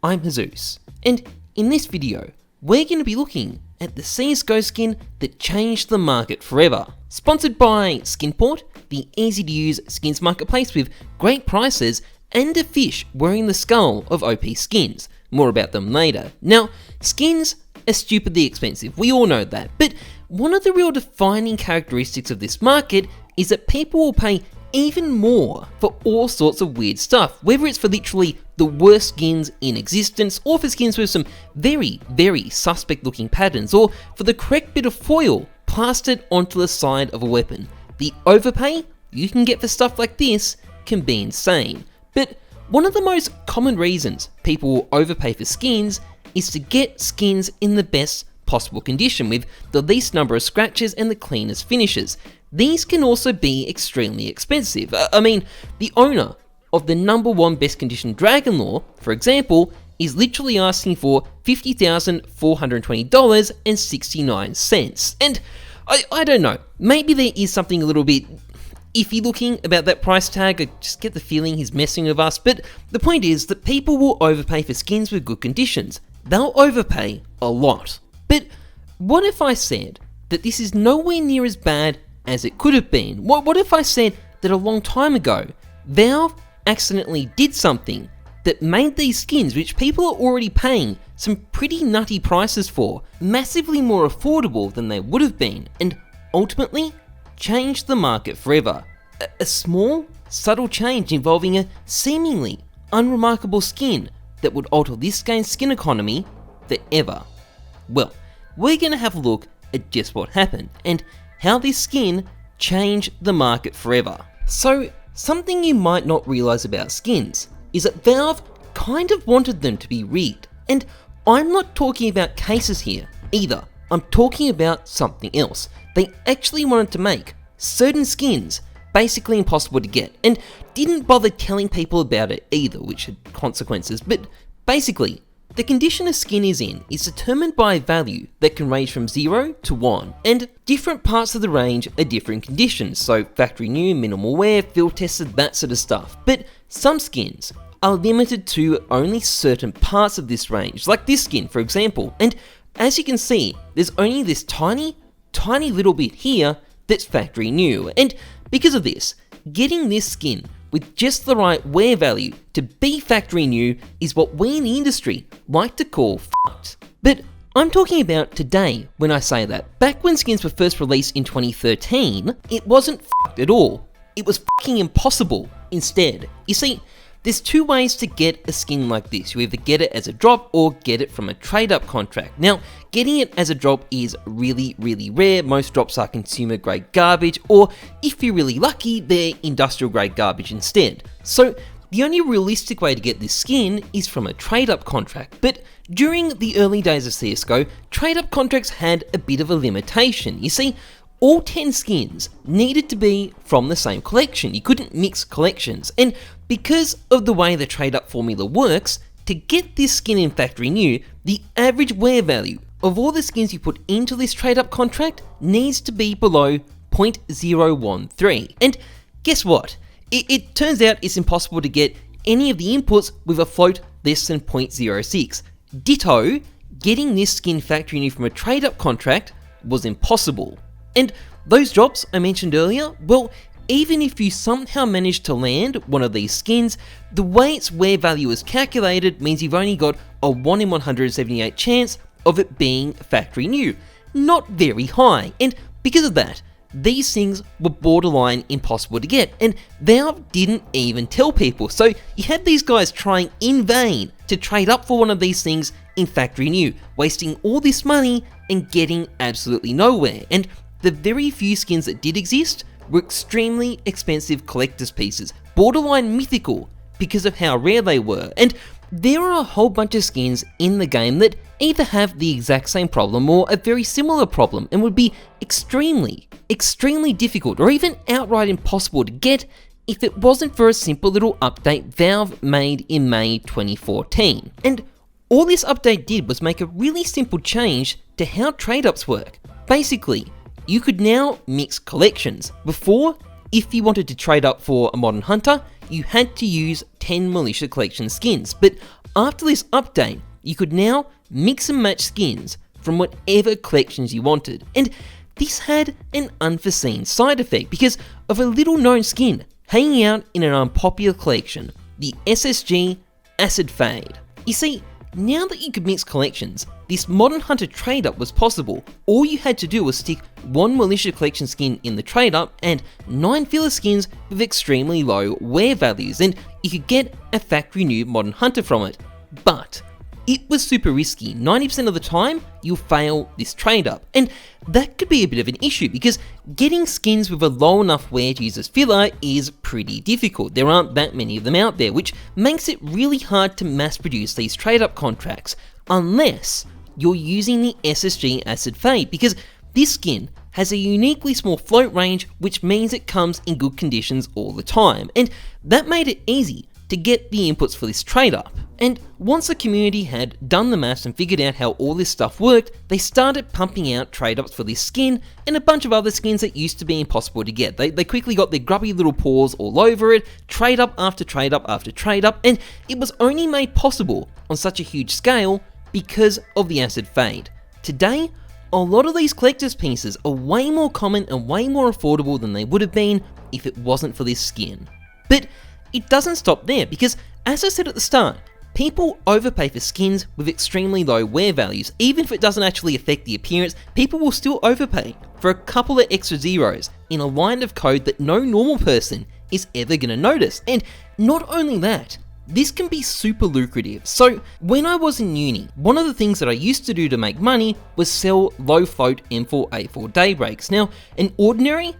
I'm Heyzeus, and in this video, we're going to be looking at the CSGO skin that changed the market forever. Sponsored by Skinport, the easy-to-use skins marketplace with great prices and a fish wearing the skull of OP skins. More about them later. Now, skins are stupidly expensive, we all know that, but one of the real defining characteristics of this market is that people will pay even more for all sorts of weird stuff, whether it's for literally the worst skins in existence, or for skins with some very, very suspect looking patterns, or for the correct bit of foil plastered onto the side of a weapon. The overpay you can get for stuff like this can be insane. But one of the most common reasons people will overpay for skins is to get skins in the best possible condition with the least number of scratches and the cleanest finishes. These can also be extremely expensive. I mean, the owner of the #1 best conditioned Dragon Lore, for example, is literally asking for $50,420.69. And I don't know, maybe there is something a little bit iffy looking about that price tag. I just get the feeling he's messing with us, but the point is that people will overpay for skins with good conditions. They'll overpay a lot. But what if I said that this is nowhere near as bad as it could have been? What if I said that a long time ago, Valve accidentally did something that made these skins, which people are already paying some pretty nutty prices for, massively more affordable than they would have been, and ultimately changed the market forever? A small, subtle change involving a seemingly unremarkable skin that would alter this game's skin economy forever. Well, we're going to have a look at just what happened, and how this skin changed the market forever. So, something you might not realise about skins is that Valve kind of wanted them to be rigged, and I'm not talking about cases here either. I'm talking about something else. They actually wanted to make certain skins basically impossible to get, and didn't bother telling people about it either, which had consequences. But basically, the condition a skin is in is determined by a value that can range from 0 to 1, and different parts of the range are different conditions, so factory new, minimal wear, field tested, that sort of stuff. But some skins are limited to only certain parts of this range, like this skin for example, and as you can see, there's only this tiny little bit here that's factory new, and because of this, getting this skin with just the right wear value to be factory new is what we in the industry like to call fucked. But I'm talking about today when I say that. Back when skins were first released in 2013, it wasn't fucked at all. It was fucking impossible instead. You see, there's two ways to get a skin like this. You either get it as a drop or get it from a trade-up contract. Now, getting it as a drop is really, really rare. Most drops are consumer-grade garbage, or if you're really lucky, they're industrial-grade garbage instead. So, the only realistic way to get this skin is from a trade-up contract. But during the early days of CSGO, trade-up contracts had a bit of a limitation. You see, all 10 skins needed to be from the same collection. You couldn't mix collections, and because of the way the trade-up formula works, to get this skin in factory new, the average wear value of all the skins you put into this trade-up contract needs to be below 0.013. And guess what? It turns out it's impossible to get any of the inputs with a float less than 0.06. Ditto, getting this skin factory new from a trade-up contract was impossible. And those drops I mentioned earlier, well, even if you somehow manage to land one of these skins, the way its wear value is calculated means you've only got a 1 in 178 chance of it being factory new. Not very high, and because of that, these things were borderline impossible to get, and Valve didn't even tell people. So you had these guys trying in vain to trade up for one of these things in factory new, wasting all this money and getting absolutely nowhere. And the very few skins that did exist were extremely expensive collector's pieces, borderline mythical because of how rare they were. And there are a whole bunch of skins in the game that either have the exact same problem or a very similar problem and would be extremely difficult or even outright impossible to get if it wasn't for a simple little update Valve made in May 2014. And all this update did was make a really simple change to how trade-ups work. Basically, you could now mix collections. Before, if you wanted to trade up for a Modern Hunter, you had to use 10 Militia Collection skins, but after this update, you could now mix and match skins from whatever collections you wanted. And this had an unforeseen side effect because of a little known skin hanging out in an unpopular collection, the SSG Acid Fade. You see, now that you could mix collections, this Modern Hunter trade-up was possible. All you had to do was stick one Militia Collection skin in the trade-up and 9 filler skins with extremely low wear values, and you could get a factory new Modern Hunter from it. But it was super risky. 90% of the time, you'll fail this trade-up, and that could be a bit of an issue because getting skins with a low enough wear to use as filler is pretty difficult. There aren't that many of them out there, which makes it really hard to mass produce these trade-up contracts, unless you're using the SSG Acid Fade, because this skin has a uniquely small float range, which means it comes in good conditions all the time, and that made it easy to get the inputs for this trade-up. And once the community had done the maths and figured out how all this stuff worked, they started pumping out trade-ups for this skin and a bunch of other skins that used to be impossible to get. They quickly got their grubby little paws all over it, trade-up after trade-up after trade-up, and it was only made possible on such a huge scale because of the Acid Fade. Today, a lot of these collector's pieces are way more common and way more affordable than they would have been if it wasn't for this skin. But it doesn't stop there because, as I said at the start, people overpay for skins with extremely low wear values. Even if it doesn't actually affect the appearance, people will still overpay for a couple of extra zeros in a line of code that no normal person is ever going to notice. And not only that, this can be super lucrative. So when I was in uni, one of the things that I used to do to make money was sell low float M4A4 daybreaks. Now, an ordinary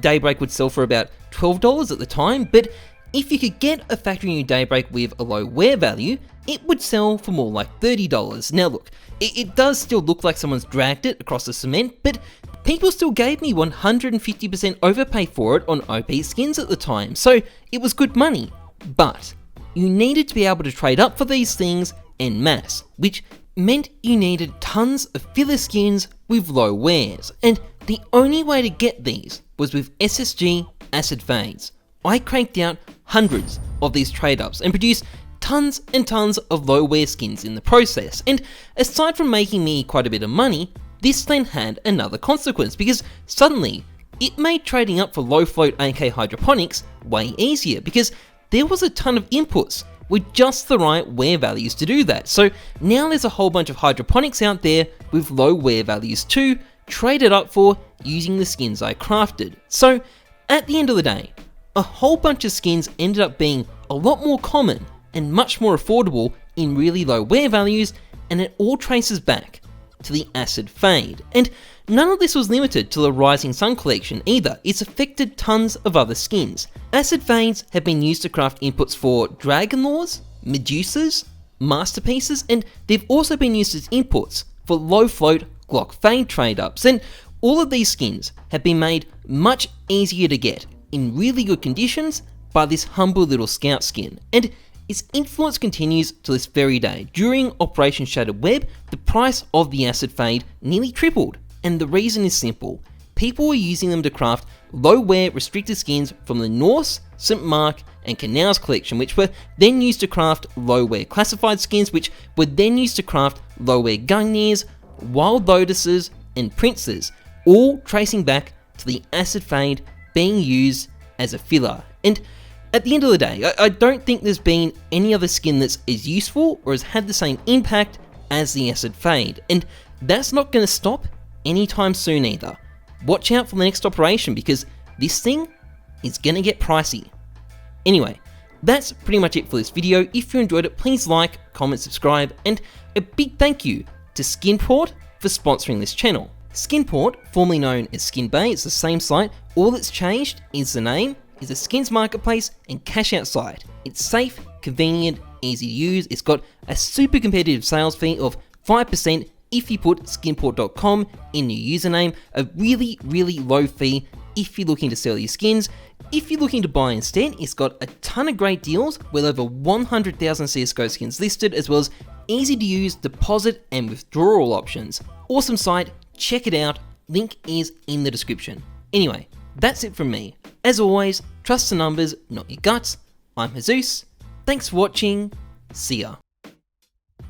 daybreak would sell for about $12 at the time, but if you could get a factory new daybreak with a low wear value, it would sell for more like $30. Now look, it does still look like someone's dragged it across the cement, but people still gave me 150% overpay for it on OP skins at the time, so it was good money. But you needed to be able to trade up for these things en masse, which meant you needed tons of filler skins with low wears, and the only way to get these was with SSG Acid Fades. I cranked out hundreds of these trade-ups and produced tons and tons of low wear skins in the process, and aside from making me quite a bit of money, this then had another consequence because suddenly it made trading up for low float AK hydroponics way easier because there was a ton of inputs with just the right wear values to do that. So now there's a whole bunch of hydroponics out there with low wear values too, traded up for using the skins I crafted. So at the end of the day, a whole bunch of skins ended up being a lot more common and much more affordable in really low wear values, and it all traces back to the Acid Fade. And none of this was limited to the Rising Sun collection either, it's affected tons of other skins. Acid Fades have been used to craft inputs for Dragon Lores, Medusas, Masterpieces, and they've also been used as inputs for low float Glock Fade trade-ups, and all of these skins have been made much easier to get in really good conditions by this humble little scout skin, and its influence continues to this very day. During Operation Shattered Web, the price of the Acid Fade nearly tripled, and the reason is simple. People were using them to craft low wear restricted skins from the Norse, St. Mark, and Canals collection, which were then used to craft low wear classified skins, which were then used to craft low wear Gungnir's, Wild Lotuses, and Princes, all tracing back to the Acid Fade being used as a filler. And at the end of the day, I don't think there's been any other skin that's as useful or has had the same impact as the Acid Fade, and that's not going to stop anytime soon either. Watch out for the next operation because this thing is going to get pricey. Anyway, that's pretty much it for this video. If you enjoyed it, please like, comment, subscribe, and a big thank you to Skinport for sponsoring this channel. Skinport, formerly known as SkinBay, it's the same site. All that's changed is the name, is a skins marketplace and cash out site. It's safe, convenient, easy to use. It's got a super competitive sales fee of 5% if you put skinport.com in your username, a really, really low fee if you're looking to sell your skins. If you're looking to buy instead, it's got a ton of great deals with over 100,000 CSGO skins listed, as well as easy to use deposit and withdrawal options. Awesome site, check it out, link is in the description. Anyway, that's it from me. As always, trust the numbers, not your guts. I'm Heyzeus, thanks for watching, see ya.